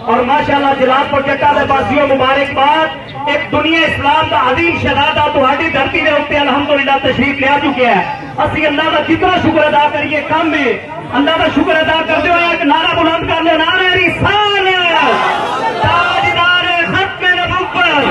और माशाअल्लाह जलालपुर जट्टा दे बासियों मुबारकबाद। एक दुनिया इस्लाम का अजीम शहजादा तुहाडी धरती के उत्ते अल्हम्दुलिल्लाह तशरीफ ले आ चुके हैं। असि अल्लाह का जितना शुक्र अदा करिए कम है। अल्लाह का शुक्र अदा करते हुए एक नारा बुलंद कर लो, नारे रिसालत, ताजदार खत्म नबुव्वत।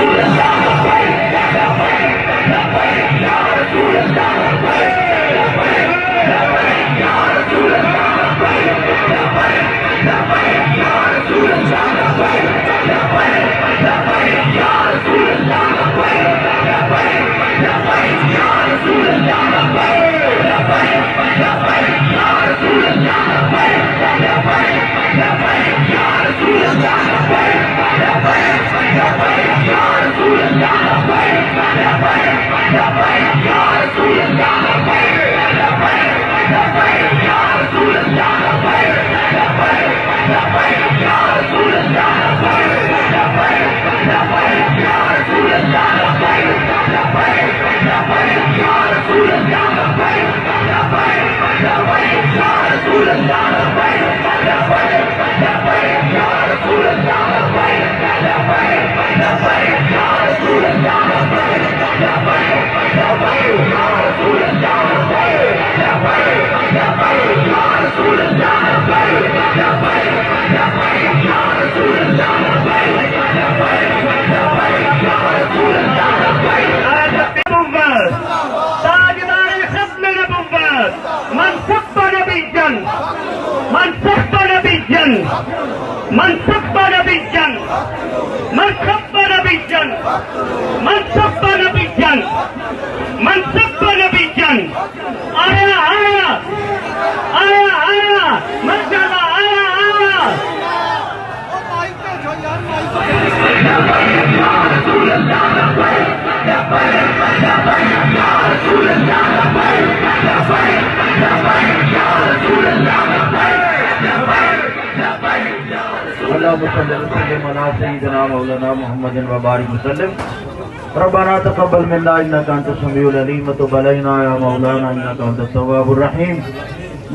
रब्बाना तक़ब्बल मिन्ना इन्नका अंतस समीउल अलीम व तुब अलैना या मौलाना इन्नका अंतत तव्वाबुर रहीम।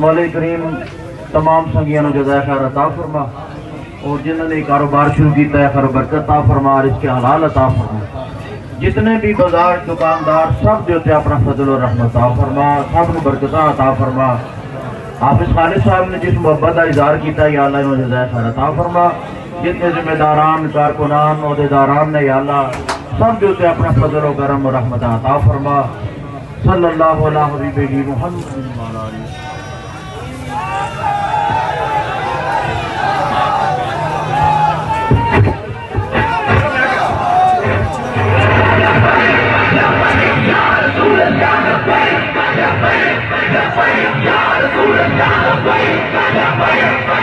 मौला करीम तमाम संगियां नूं जज़ाए खैर अता फरमा और जिन्होंने कारोबार शुरू किया है खैर बरकत अता फरमा, इसके हलाल अता फरमा। जितने भी बाजार दुकानदार सब जो अपना फजल और रहमत अता फरमा, सब नूं बरकत अता फरमा। हाफिज खालिद साहब ने जिस मुहब्बत का इज़हार किया या अल्लाह इन्होंने जज़ाए खैर अता फरमा। जितने जिम्मेदारान कारकुनान ओहदेदारान ने या अल्लाह सब जो अपना फजल और करम और रहमत अता फरमा। सल्लल्लाहु अलैहि हबीबिही मुहम्मद।